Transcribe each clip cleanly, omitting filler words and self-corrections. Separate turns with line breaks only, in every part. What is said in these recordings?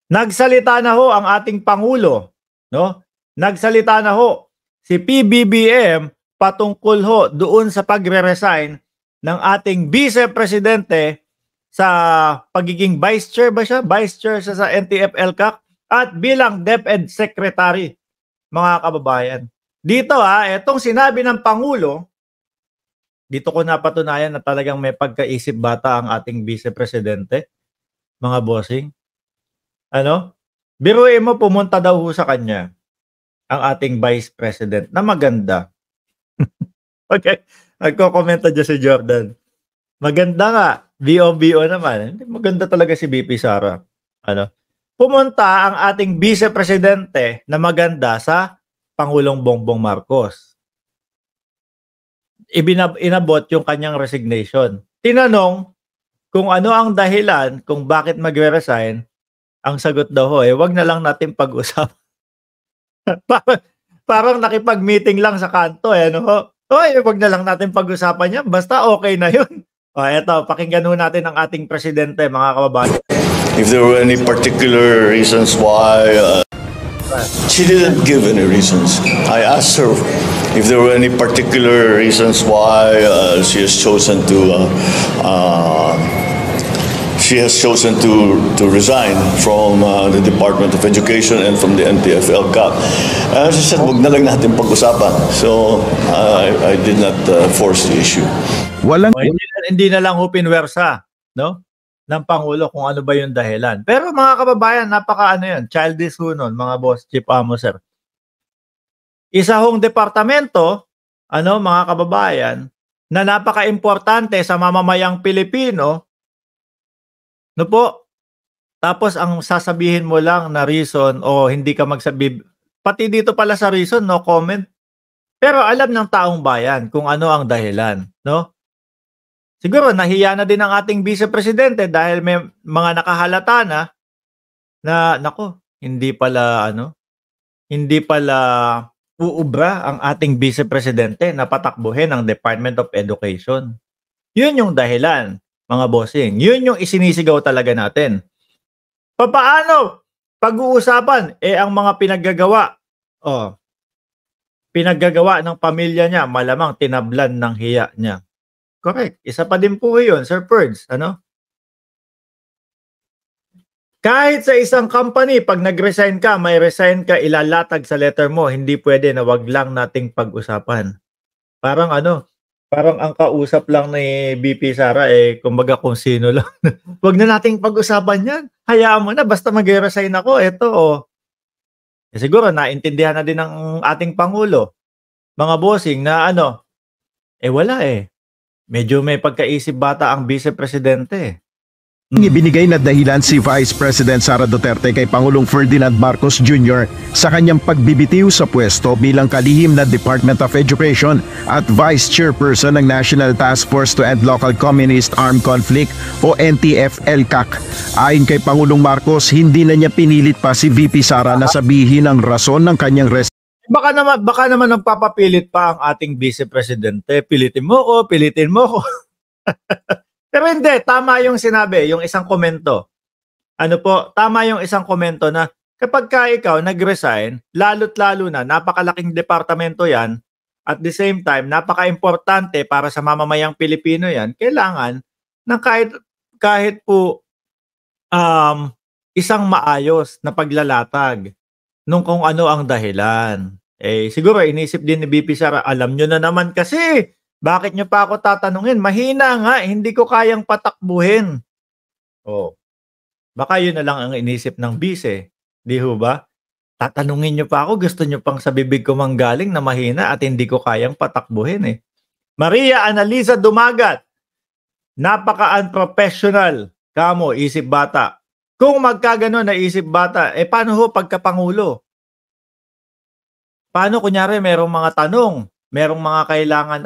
Nagsalita na ho ang ating Pangulo, no? Nagsalita na ho si PBBM patungkol ho doon sa pagre-resign ng ating Vice Presidente sa pagiging Vice Chair ba siya? Vice Chair siya sa NTF-ELCAC at bilang DepEd Secretary, mga kababayan. Dito itong sinabi ng Pangulo, dito ko napatunayan na talagang may pagkaisip bata ang ating Vice Presidente, mga bossing. Ano? Biruin mo, pumunta daw ho sa kanya ang ating Vice President na maganda. Okay, nagko-komenta dyan si Jordan. Maganda nga, BO naman. Maganda talaga si VP Sara. Ano? Pumunta ang ating Vice Presidente na maganda sa Pangulong Bongbong Marcos. Inabot yung kanyang resignation. Tinanong kung ano ang dahilan kung bakit magre-resign. Ang sagot daw ho, wag na lang natin pag-usap. parang nakipag-meeting lang sa kanto, ano ho. Wag na lang natin pag-usapan yan. Basta okay na yun. Eto, pakinggan ho natin ang ating presidente, mga kababayan.
If there were any particular reasons why, she didn't give any reasons. I asked her if there were any particular reasons why she has chosen to resign from the Department of Education and from the NTF-ELCAC. She said, wag na lang natin pag-usapan. So, I did not force the issue.
Hindi na lang ho pinwersa, no? Ng Pangulo kung ano ba yung dahilan. Pero mga kababayan, yan, childish ho nun, mga boss, Chief Amo, sir. Isa hong departamento, mga kababayan, na napaka-importante sa mamamayang Pilipino, no po? Tapos ang sasabihin mo lang na reason o hindi ka magsabi, pati dito pala sa reason, no comment. Pero alam ng taong bayan kung ano ang dahilan, no? Siguro nahiya na din ang ating Vice Presidente dahil may mga nakahalata na nako, hindi pala uubra ang ating Vice Presidente na patakbuhin ang Department of Education. Yun yung dahilan, mga bossing. Yun yung isinisigaw talaga natin. Paano pag-uusapan ang mga pinaggagawa ng pamilya niya, malamang tinablan ng hiya niya. Correct. Isa pa din po yun, Sir Perds. Kahit sa isang company, pag nag-resign ka, may resign ka, ilalatag sa letter mo, hindi pwede na wag lang nating pag-usapan. Parang ang kausap lang ni BP Sara, kumbaga kung sino lang. Wag na nating pag-usapan yan. Hayaan mo na, basta mag-resign ako, siguro, naintindihan na din ng ating Pangulo, mga bossing, na wala Medyo may pagkaisip bata ang Vice Presidente.
Ibinigay na dahilan si Vice President Sara Duterte kay Pangulong Ferdinand Marcos Jr. sa kanyang pagbibitiw sa pwesto bilang kalihim na Department of Education at Vice Chairperson ng National Task Force to End Local Communist Armed Conflict o NTF-ELCAC. Ayon kay Pangulong Marcos, hindi na niya pinilit pa si VP Sara na sabihin ang rason ng kanyang
Baka naman nagpapapilit pa ang ating Vice Presidente. Pilitin mo ko. Pero hindi, tama yung sinabi, yung isang komento. Tama yung isang komento na kapag ikaw nag-resign, lalo't-lalo na, napakalaking departamento yan, at the same time, napaka-importante para sa mamamayang Pilipino yan, kailangan ng kahit po isang maayos na paglalatag nung kung ano ang dahilan. Siguro inisip din ni BP Sara, alam nyo na naman kasi, bakit nyo pa ako tatanungin? Mahina nga, hindi ko kayang patakbuhin. Baka yun na lang ang inisip ng vice. Di ho ba? Tatanungin nyo pa ako, gusto nyo pang sa bibig ko manggaling na mahina at hindi ko kayang patakbuhin Maria Annalisa Dumagat, napaka-unprofessional. Kamo, isip bata. Kung magkaganon na isip bata, paano ho pagkapangulo? Paano kunyari merong mga tanong, merong mga kailangan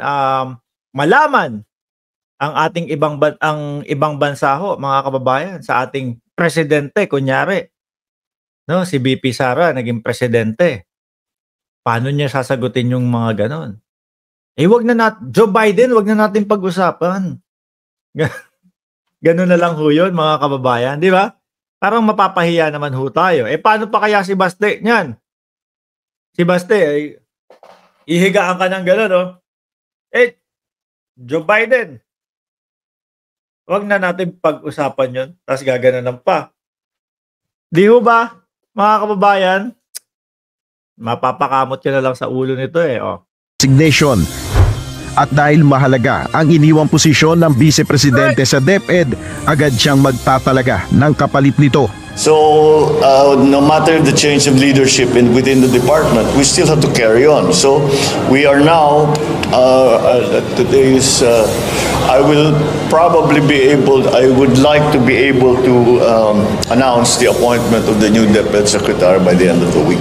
malaman ang ating ibang bansa ho, mga kababayan, sa ating presidente kunyari. No, si BP Sara naging presidente. Paano niya sasagutin yung mga ganon? Joe Biden, wag na natin pag-usapan. Ganon na lang ho yun, mga kababayan, di ba? Parang mapapahiya naman ho tayo. Eh paano pa kaya si Baste niyan? Si Baste, ay ihigaan ka ng gano'n, no? Eh, Joe Biden, wag na natin pag-usapan yun. Tapos gaganan pa. Di ho ba, mga kababayan? Mapapakamot ka na lang sa ulo nito eh. Oh.
Resignation. At dahil mahalaga ang iniwang posisyon ng Vice Presidente sa DepEd, agad siyang magtatalaga ng kapalit nito.
So, no matter the change of leadership within the department, we still have to carry on. So, we are now, I will probably be able, I would like to be able to announce the appointment of the new DepEd Secretary by the end of the week.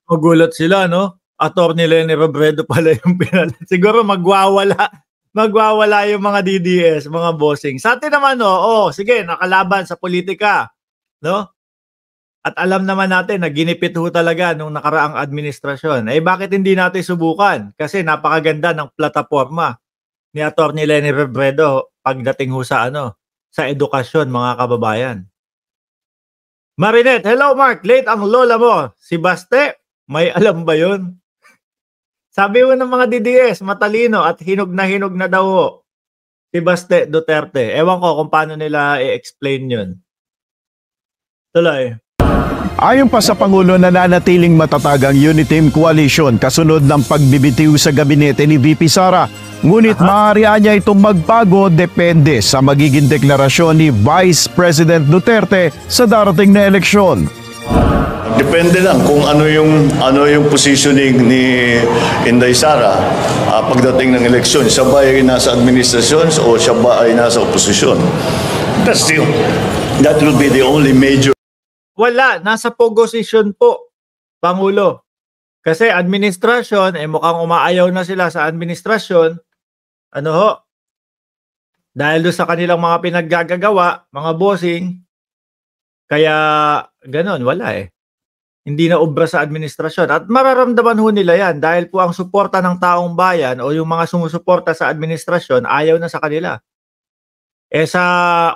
Magulat sila, no? Attorney Leni Robredo pala yung pinalit. Siguro magwawala yung mga DDS, mga bossing. Sa atin naman, sige, nakalaban sa politika, no? At alam naman natin na ginipit ho talaga nung nakaraang administrasyon. Eh bakit hindi natin subukan? Kasi napakaganda ng plataforma ni Attorney Leni Robredo pagdating ho sa sa edukasyon, mga kababayan. Marinette, hello Mark, late ang lola mo. Si Baste, may alam ba yun? Sabi mo ng mga DDS, matalino at hinog na daw ho. Si Baste Duterte. Ewan ko kung paano nila i-explain yun. Tuloy.
Ayon pa sa Pangulo, nananatiling matatag ang Uniteam Coalition kasunod ng pagbibitiw sa gabinete ni VP Sara. Ngunit maaari niya itong magbago depende sa magiging deklarasyon ni Vice President Duterte sa darating na eleksyon.
Depende lang kung ano yung positioning ni Inday Sara pagdating ng eleksyon. Siya ba ay nasa administrasyon o siya ba ay nasa oposisyon? That will be the only major.
Wala, nasa posisyon po, Pangulo. Kasi administrasyon, mukhang umaayaw na sila sa administrasyon. Dahil doon sa kanilang mga pinaggagawa, mga bossing, kaya ganon, wala eh. Hindi na obra sa administrasyon. At mararamdaman ho nila yan dahil po ang suporta ng taong bayan o yung mga sumusuporta sa administrasyon, ayaw na sa kanila. Sa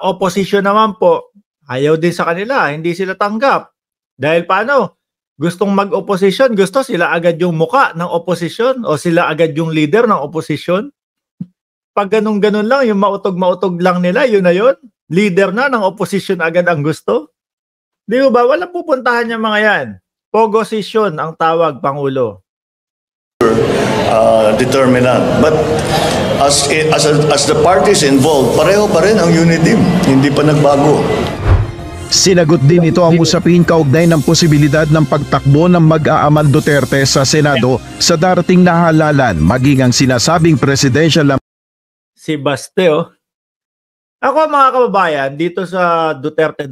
opposition naman po, ayaw din sa kanila, hindi sila tanggap. Dahil paano? Gustong mag-opposition, gusto sila agad yung muka ng opposition o sila agad yung leader ng opposition. Pag ganun-ganun lang, yung mautog-mautog lang nila, yun na yun. Leader na ng opposition agad ang gusto. Di ba? Walang pupuntahan yung mga yan. Pogosisyon ang tawag, Pangulo.
Determinant. But as the parties involved, pareho pa rin ang Uniteam. Hindi pa nagbago.
Sinagot din ito ang usapin kaugnay ng posibilidad ng pagtakbo ng mag-aamal Duterte sa Senado sa darating na halalan, maging ang sinasabing presidential na
si Baste, Ako mga kababayan, dito sa Duterte,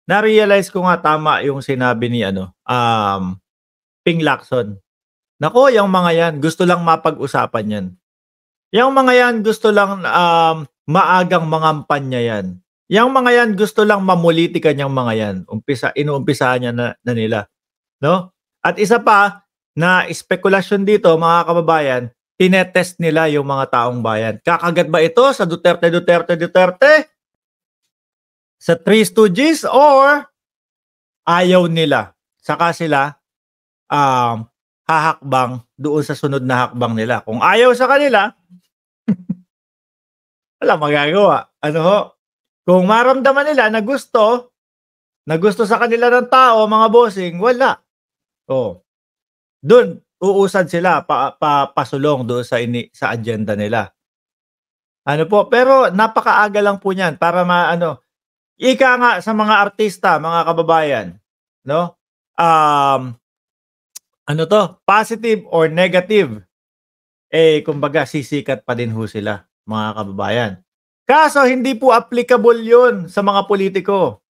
na-realize ko nga tama yung sinabi ni Ping Lacson. Nako, yung mga yan, gusto lang mapag-usapan yan. Yung mga yan, gusto lang maagang mangampanya yan. Yung mga yan, gusto lang mamulitikan yung mga yan. Inuumpisahan niya na nila. No? At isa pa, na spekulasyon dito, mga kababayan, tinetest nila yung mga taong bayan. Kakagat ba ito sa Duterte? Sa Three Stooges or ayaw nila? Saka sila hahakbang doon sa sunod na hakbang nila. Kung ayaw sa kanila, wala magagawa. Kung maramdaman nila na gusto sa kanila ng tao, mga bossing, wala. Doon, uusad sila, pasulong doon sa agenda nila. Pero napakaaga lang po niyan para ika nga sa mga artista, mga kababayan, no? Positive or negative, kumbaga sisikat pa din ho sila, mga kababayan. Kaso hindi po applicable 'yon sa mga politiko.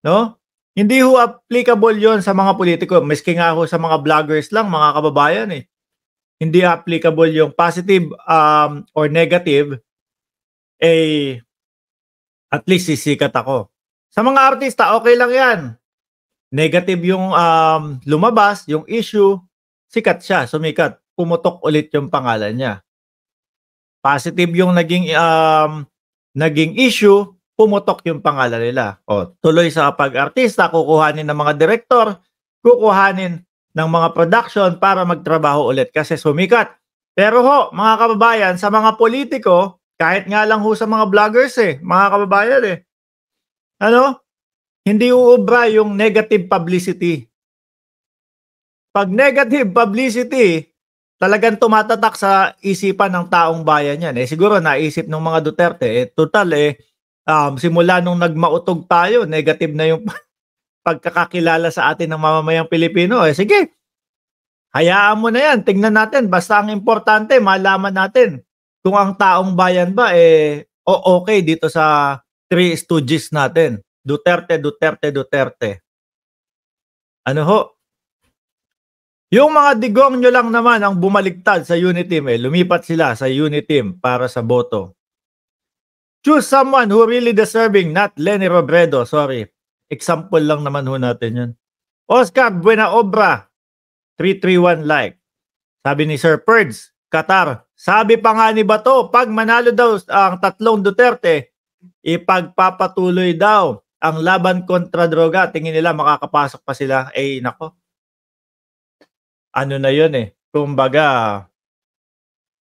No? Hindi ho applicable 'yon sa mga politiko. Miski nga ho sa mga vloggers lang, mga kababayan Hindi applicable yung positive or negative. At least sisikat ako. Sa mga artista, okay lang 'yan. Negative yung lumabas, yung issue, sikat siya, sumikat. Pumutok ulit yung pangalan niya. Positive yung naging issue, pumutok yung pangalan nila. O, tuloy sa pag-artista, kukuhanin ng mga direktor, kukuhanin ng mga production para magtrabaho ulit kasi sumikat. Pero ho, mga kababayan, sa mga politiko, kahit nga lang ho sa mga vloggers mga kababayan ano? Hindi uubra yung negative publicity. Pag negative publicity, talagang tumatatak sa isipan ng taong bayan yan. Siguro naisip ng mga Duterte, total simula nung nagmautog tayo, negative na yung pagkakakilala sa atin ng mamamayang Pilipino. Sige, hayaan mo na yan. Tingnan natin. Basta ang importante, malaman natin kung ang taong bayan ba okay dito sa Three Stooges natin. Duterte, Duterte, Duterte. Ano ho? Yung mga digong nyo lang naman ang bumaligtad sa Uniteam, lumipat sila sa Uniteam para sa boto. Choose someone who really deserving, not Lenny Robredo. Sorry. Example lang naman ho natin yun. Oscar Buenaobra, 331 like. Sabi ni Sir Perds, Qatar. Sabi pa nga ni Bato, pag manalo daw ang tatlong Duterte, ipagpapatuloy daw ang laban kontra droga. Tingin nila makakapasok pa sila. Nako. Ano na yun kumbaga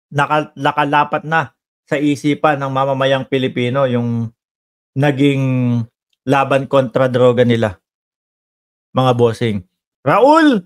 nakalapat na sa isipan ng mamamayang Pilipino yung naging laban kontra droga nila, mga bossing. Raul